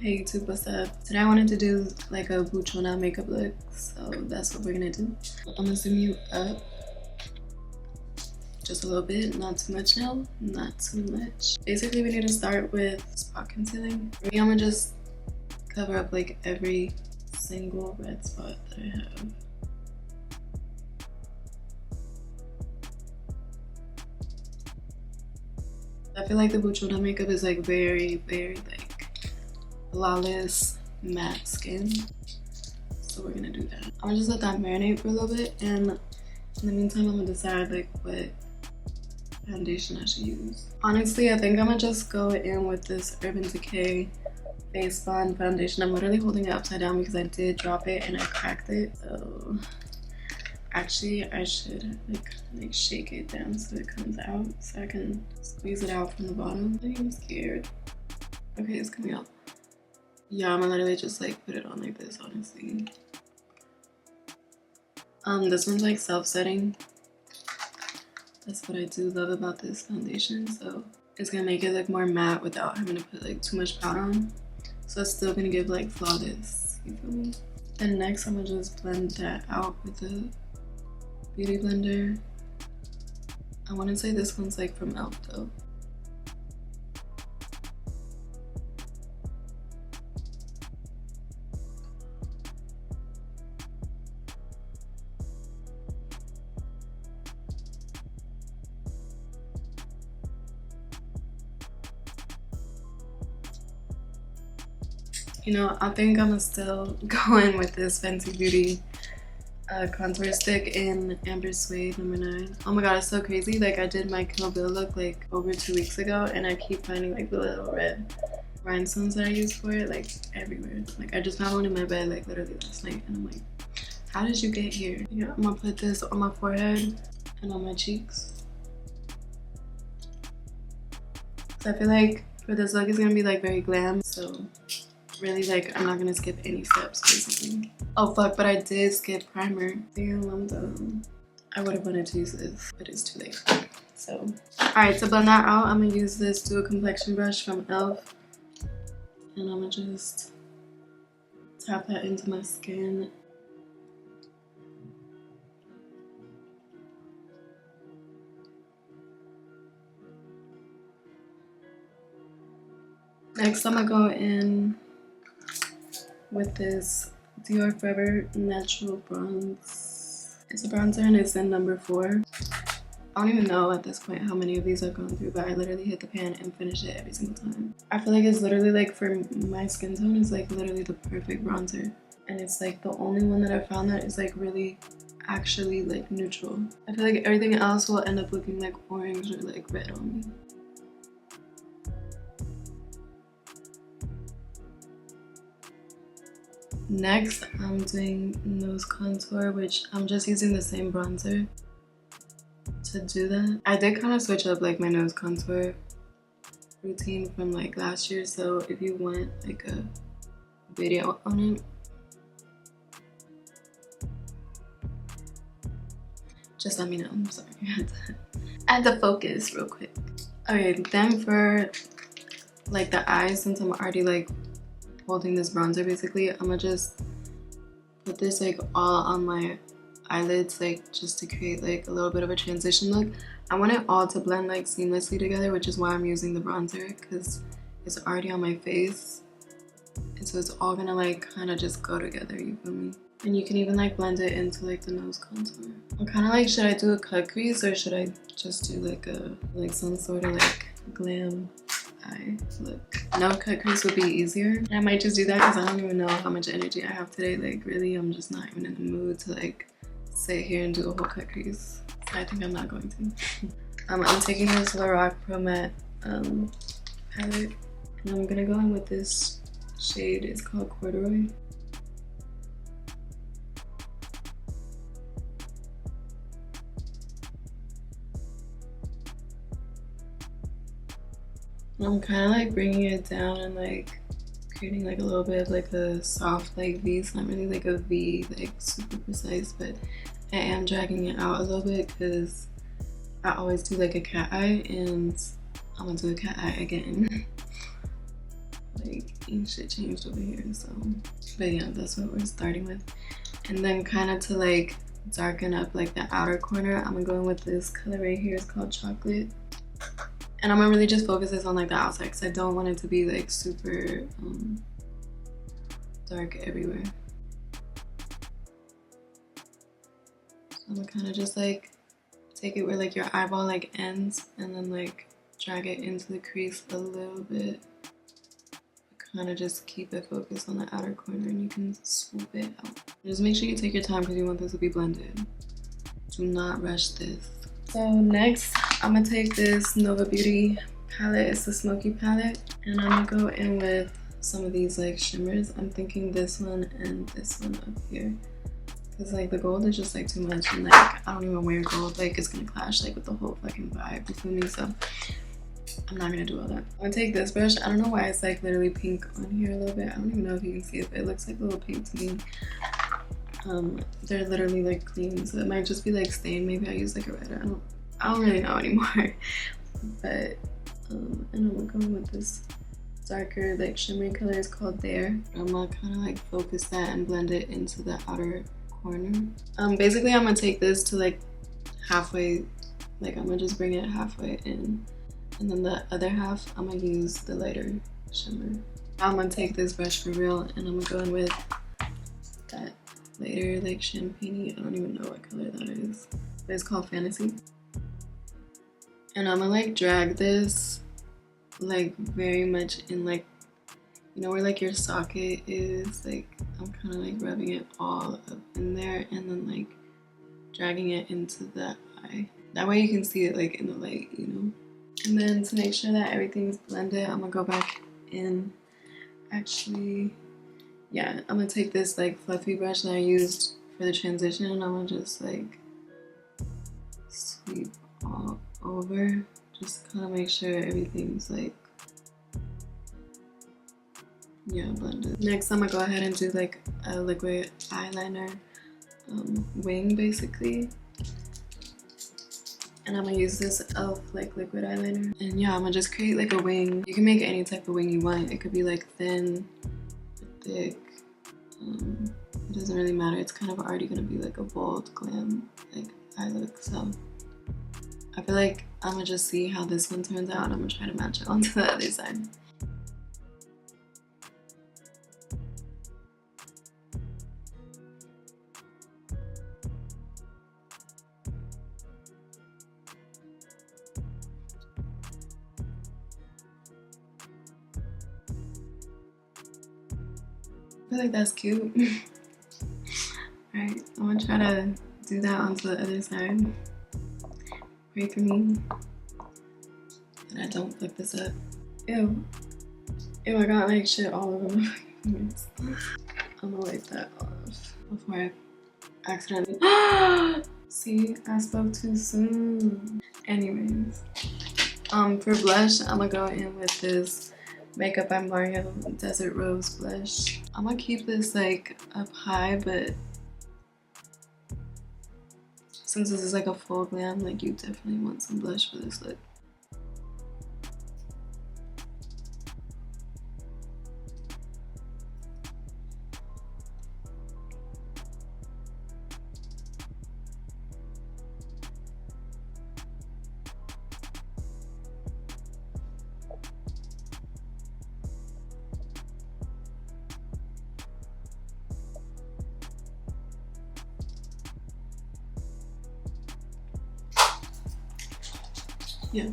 Hey YouTube, what's up? Today I wanted to do like a buchona makeup look, so that's what we're gonna do. I'm gonna zoom you up just a little bit, not too much now, not too much. Basically, we need to start with spot concealing. For me, I'm gonna just cover up like every single red spot that I have. I feel like the buchona makeup is like very like flawless matte skin, so we're gonna do that. I'm gonna just let that marinate for a little bit, and in the meantime I'm gonna decide like what foundation I should use. Honestly, I think I'm gonna just go in with this Urban Decay Face Bond foundation. I'm literally holding it upside down because I did drop it and I cracked it, so actually I should like shake it down so it comes out, so I can squeeze it out from the bottom. I think I'm scared. Okay, it's coming out. Yeah, I'm gonna literally just like put it on like this, honestly. This one's like self-setting. That's what I do love about this foundation. So it's gonna make it look more matte without having to put like too much powder on. So it's still gonna give like flawless, you feel me? And next I'm gonna just blend that out with a beauty blender. I wanna say this one's like from e.l.f. though. You know, I think I'm gonna still go in with this Fenty Beauty contour stick in Amber Suede number 9. Oh my god, it's so crazy. Like, I did my Kill Bill look like over 2 weeks ago, and I keep finding like the little red rhinestones that I use for it like everywhere. Like, I just found one in my bed like literally last night, and I'm like, how did you get here? Yeah, I'm gonna put this on my forehead and on my cheeks. So I feel like for this look it's gonna be like very glam, so really like I'm not gonna skip any steps basically. Oh fuck, but I did skip primer. Damn, I'm dumb. I would have wanted to use this, but it's too late. So alright, to blend that out, I'm gonna use this Dual Complexion brush from e.l.f. and I'm gonna just tap that into my skin. Next I'm gonna go in with this Dior Forever Natural Bronze. It's a bronzer and it's in number 4. I don't even know at this point how many of these I've gone through, but I literally hit the pan and finish it every single time. I feel like it's literally like, for my skin tone, it's like literally the perfect bronzer. And it's like the only one that I found that is like really actually like neutral. I feel like everything else will end up looking like orange or like red on me. Next, I'm doing nose contour, which I'm just using the same bronzer to do that. I did kind of switch up like my nose contour routine from like last year, so if you want like a video on it, just let me know. I'm sorry. I had to focus real quick. Okay, then for like the eyes, since I'm already like holding this bronzer basically, I'm gonna just put this like all on my eyelids, like just to create like a little bit of a transition look. I want it all to blend like seamlessly together, which is why I'm using the bronzer, because it's already on my face, and so it's all gonna like kind of just go together, you feel me? And you can even like blend it into like the nose contour. I'm kind of like, should I do a cut crease or should I just do like some sort of like glam eye look? No, cut crease would be easier. And I might just do that because I don't even know how much energy I have today. Like really, I'm just not even in the mood to like sit here and do a whole cut crease. So I think I'm not going to. I'm taking this Lorac Pro Matte palette, and I'm gonna go in with this shade. It's called Corduroy. I'm kind of like bringing it down and like creating like a little bit of like a soft like V. It's not really like a V like super precise, but I am dragging it out a little bit because I always do like a cat eye, and I'm gonna do a cat eye again. like ain't shit changed over here. So but yeah, that's what we're starting with. And then kind of to like darken up like the outer corner, I'm gonna go in with this color right here. It's called Chocolate, and I'm gonna really just focus this on like the outside because I don't want it to be like super dark everywhere. So I'm gonna kind of just like take it where like your eyeball like ends, and then like drag it into the crease a little bit. Kind of just keep it focused on the outer corner, and you can swoop it out. Just make sure you take your time because you want this to be blended. Do not rush this. So next, I'm gonna take this Nova Beauty palette. It's the Smoky palette, and I'm gonna go in with some of these like shimmers. I'm thinking this one and this one up here, because like the gold is just like too much, and like I don't even wear gold. Like it's gonna clash like with the whole fucking vibe. You feel me? So I'm not gonna do all that. I'm gonna take this brush. I don't know why it's like literally pink on here a little bit. I don't even know if you can see it, but it looks like a little pink to me. They're literally like clean, so it might just be like stained. Maybe I use like a red. I don't really know anymore. But and I'm gonna go with this darker like shimmery color. It's called There. I'm gonna kind of like focus that and blend it into the outer corner. Basically I'm gonna take this to like halfway. Like I'm gonna just bring it halfway in, and then the other half I'm gonna use the lighter shimmer. I'm gonna take this brush for real, and I'm gonna go in with that lighter like champagne-y. I don't even know what color that is, but it's called Fantasy. And I'm gonna like drag this like very much in, like, you know where like your socket is. Like I'm kind of like rubbing it all up in there, and then like dragging it into the eye. That way you can see it like in the light, you know. And then to make sure that everything's blended, I'm gonna go back in. Actually, yeah, I'm gonna take this like fluffy brush that I used for the transition, and I'm gonna just like sweep all over. Just kind of make sure everything's like, yeah, blended. Next, I'm gonna go ahead and do like a liquid eyeliner wing basically. And I'm gonna use this e.l.f. like liquid eyeliner. And yeah, I'm gonna just create like a wing. You can make any type of wing you want. It could be like thin, thick. It doesn't really matter. It's kind of already gonna be like a bold glam like eye look. So I feel like I'm gonna just see how this one turns out. I'm gonna try to match it onto the other side. I feel like that's cute. Alright, I'm gonna try to do that onto the other side. Pray for me that I don't fuck this up. Ew. Ew, I got like shit all over my fingers. I'm gonna wipe that off before I accidentally. See, I spoke too soon. Anyways, for blush, I'm gonna go in with this Makeup by Mario Desert Rose blush. I'm gonna keep this like up high, but since this is like a full glam, like you definitely want some blush for this look. Yeah.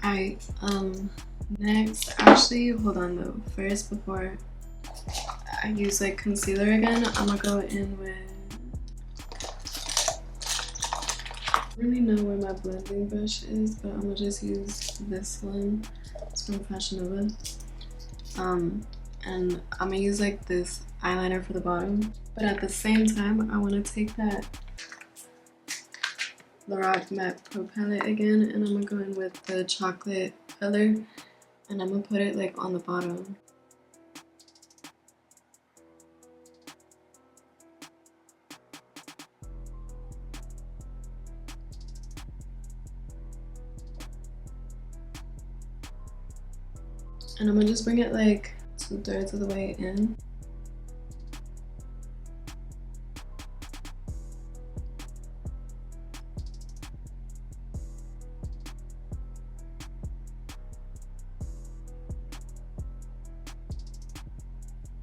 Alright, next, actually, hold on though. First, before I use like concealer again, I'm gonna go in with, I don't really know where my blending brush is, but I'm gonna just use this one. It's from Fashion Nova. And I'm gonna use like this eyeliner for the bottom, but at the same time, I wanna take that Lorac Matte Pro palette again, and I'm gonna go in with the chocolate color, and I'm gonna put it like on the bottom. And I'm gonna just bring it like 2/3 of the way in.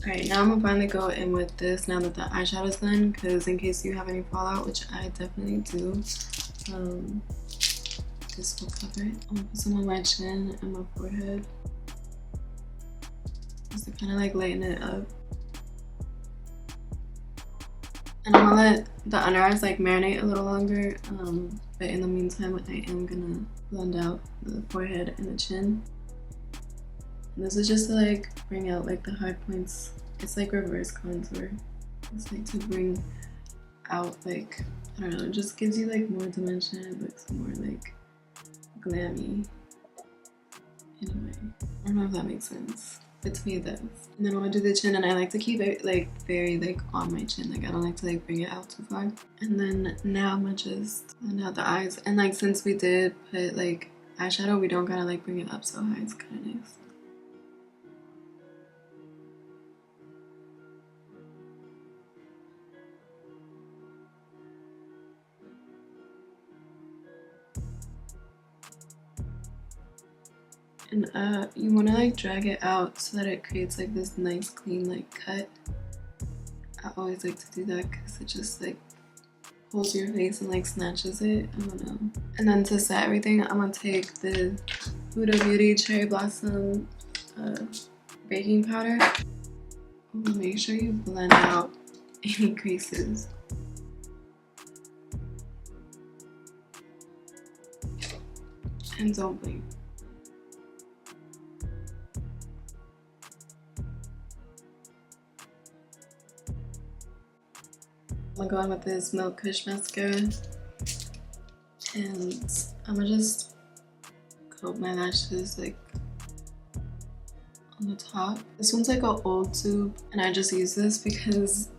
Alright, now I'm gonna finally go in with this now that the eyeshadow's done, because in case you have any fallout, which I definitely do, this will cover it. I'm gonna put some on my chin and my forehead, just to kind of like lighten it up. And I'm gonna let the under eyes like marinate a little longer, but in the meantime, I am gonna blend out the forehead and the chin. And this is just to like bring out like the high points. It's like reverse contour. It's like to bring out like, I don't know, it just gives you like more dimension. It looks more like glammy in a way. I don't know if that makes sense, but to me it does. And then I'm gonna do the chin, and I like to keep it like very like on my chin. Like I don't like to like bring it out too far. And then now I'm gonna just blend out the eyes. And like since we did put like eyeshadow, we don't gotta like bring it up so high. It's kind of nice. And you want to like drag it out so that it creates like this nice clean like cut. I always like to do that because it just like holds your face and like snatches it. I don't know. And then to set everything, I'm gonna take the Huda Beauty Cherry Blossom baking powder. Make sure you blend out any creases. And don't blink. I'm gonna go in with this Milk Kush mascara, and I'm gonna just coat my lashes like on the top. This one's like an old tube, and I just use this because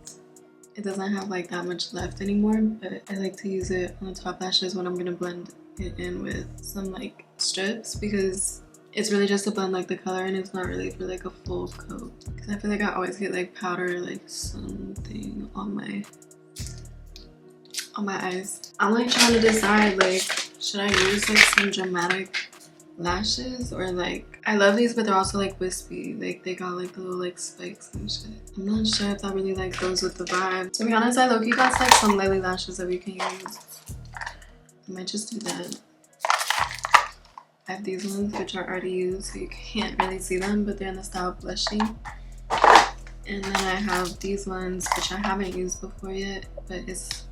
it doesn't have like that much left anymore, but I like to use it on the top lashes when I'm gonna blend it in with some like strips, because it's really just to blend like the color, and it's not really for like a full coat, because I feel like I always get like powder like something on my eyes. I'm like trying to decide like, should I use like some dramatic lashes, or like, I love these but they're also like wispy, like they got like the little like spikes and shit. I'm not sure if that really like goes with the vibe. To be honest, I low-key got like some lily lashes that we can use. I might just do that. I have these ones which are already used, so you can't really see them, but they're in the style blushing. And then I have these ones which I haven't used before yet, but it's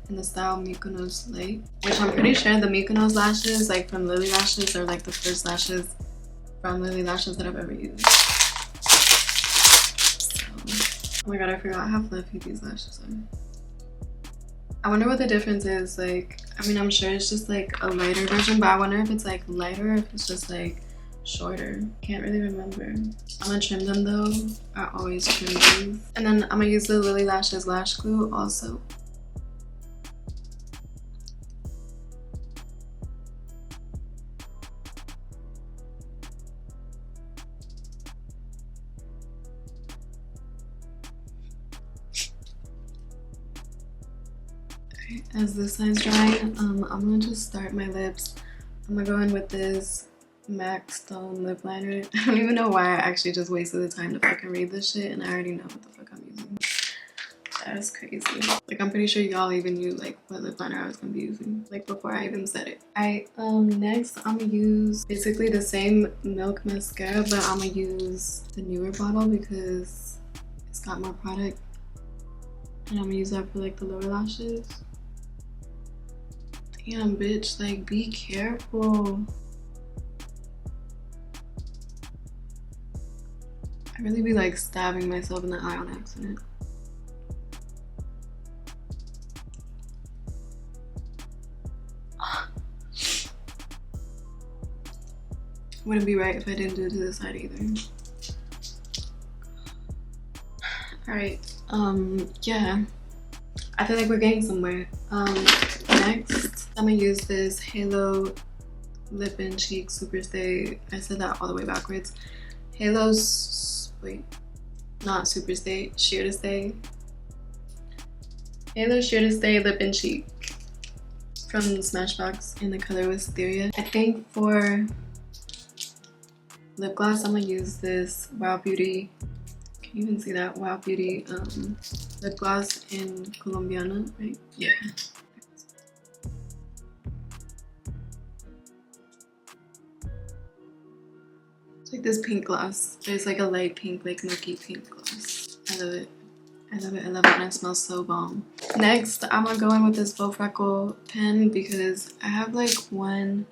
in the style Mykonos Light, which I'm pretty sure the Mykonos lashes like from Lily Lashes are like the first lashes from Lily Lashes that I've ever used. So, oh my god, I forgot how fluffy these lashes are. I wonder what the difference is. Like, I mean, I'm sure it's just like a lighter version, but I wonder if it's like lighter or if it's just like shorter. Can't really remember. I'm gonna trim them though. I always trim these. And then I'm gonna use the Lily Lashes lash glue also. As this side's drying, I'm gonna just start my lips. I'm gonna go in with this MAC Stone lip liner. I don't even know why I actually just wasted the time to fucking read this shit, and I already know what the fuck I'm using. That's crazy. Like, I'm pretty sure y'all even knew like what lip liner I was gonna be using, like before I even said it. Next I'm gonna use basically the same Milk mascara, but I'm gonna use the newer bottle because it's got more product, and I'm gonna use that for like the lower lashes. Damn, bitch, like, be careful. I really be like stabbing myself in the eye on accident. Wouldn't be right if I didn't do it to the side either. Alright, yeah. I feel like we're getting somewhere. Next, I'm gonna use this Halo Lip and Cheek Super Stay. I said that all the way backwards. Halo's, wait, not Super Stay, Sheer to Stay. Halo Sheer to Stay Lip and Cheek from Smashbox, and the color was Etheria. I think for lip gloss, I'm gonna use this Wow Beauty. Can you even see that? Wow Beauty lip gloss in Colombiana, right? Yeah. It's like this pink gloss. It's like a light pink, like milky pink gloss. I love it. I love it, I love it, and it smells so bomb. Next, I'm gonna go in with this Faux Freckle pen because I have like 1,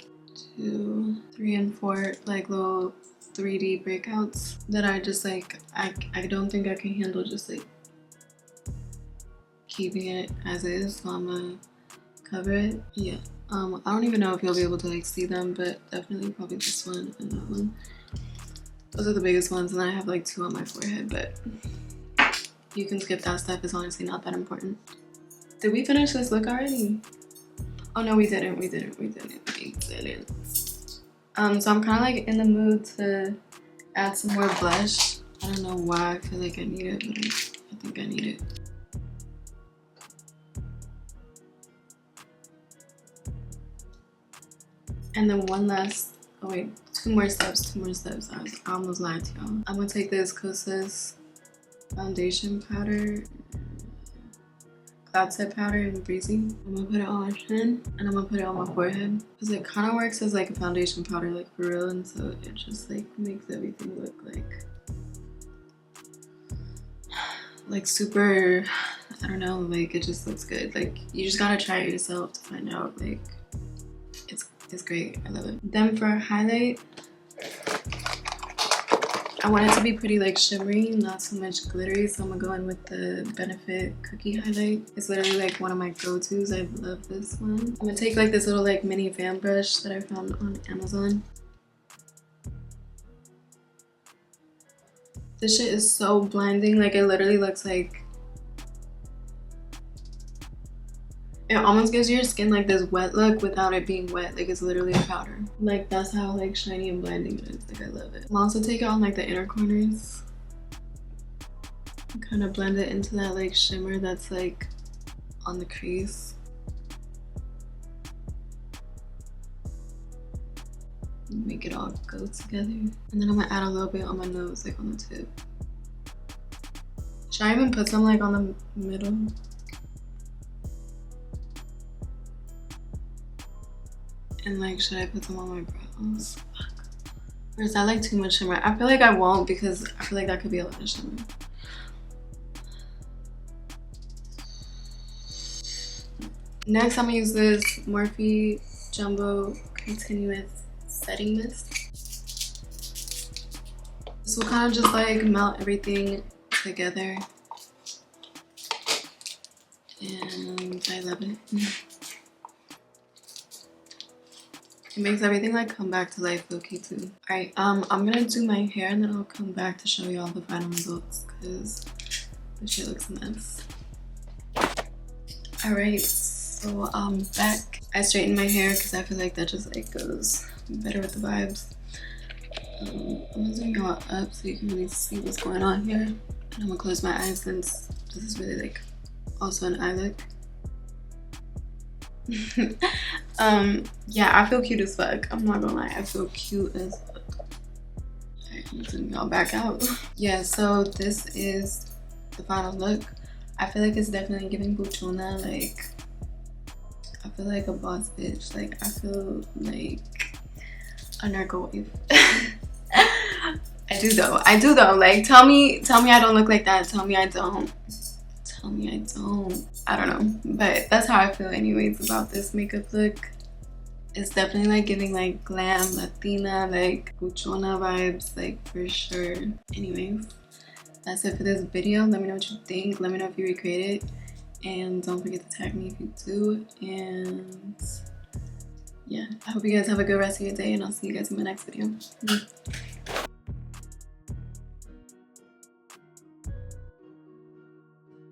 2, 3, and 4 like little 3D breakouts that I just like, I don't think I can handle just like keeping it as is, so I'm gonna cover it. Yeah, I don't even know if you'll be able to like see them, but definitely probably this one and that one. Those are the biggest ones, and I have like 2 on my forehead, but you can skip that stuff. It's honestly not that important. Did we finish this look already? Oh no, we didn't. So I'm kind of like in the mood to add some more blush. I don't know why I feel like I need it, but I think I need it. And then one last, oh wait, 2 more steps. I almost lied to y'all. I'm gonna take this Kosas foundation powder, cloud set powder in Breezy. I'm gonna put it on my chin and I'm gonna put it on my forehead because it kind of works as like a foundation powder, like for real, and so it just like makes everything look like super, I don't know, like it just looks good. Like you just gotta try it yourself to find out. Like it's great. I love it. Then for highlight, I want it to be pretty like shimmery, not so much glittery, so I'm gonna go in with the Benefit Cookie Highlight. It's literally like one of my go-tos. I love this one. I'm gonna take like this little like mini fan brush that I found on Amazon. This shit is so blinding. Like it literally looks like, it almost gives your skin like this wet look without it being wet. Like it's literally a powder. Like that's how like shiny and blinding it is. Like I love it. I'll also take it on like the inner corners. Kind of blend it into that like shimmer that's like on the crease. Make it all go together. And then I'm gonna add a little bit on my nose, like on the tip. Should I even put some like on the middle? And like, should I put some on my brows? Fuck. Or is that like too much shimmer? I feel like I won't because I feel like that could be a lot of shimmer. Next, I'm gonna use this Morphe Jumbo Continuous Setting Mist. This will kind of just like melt everything together. And I love it. It makes everything like come back to life low-key too. Alright, I'm gonna do my hair and then I'll come back to show you all the final results because this shit looks a mess. Alright, so back. I straightened my hair because I feel like that just like goes better with the vibes. I'm gonna zoom y'all up so you can really see what's going on here. And I'm gonna close my eyes since this is really like also an eye look. Yeah, I feel cute as fuck. I'm not gonna lie, I feel cute as fuck. Alright, I'm zooming y'all back out. Yeah, so this is the final look. I feel like it's definitely giving buchona. Like, I feel like a boss bitch. Like, I feel like a narco wife. I do though. Like, tell me I don't look like that. Tell me I don't. Tell me I don't. I don't know, but that's how I feel anyways about this makeup look. It's definitely like giving like glam, latina, like buchona vibes, like for sure. Anyways, that's it for this video. Let me know what you think. Let me know if you recreate it, and don't forget to tag me if you do. And yeah, I hope you guys have a good rest of your day, and I'll see you guys in my next video.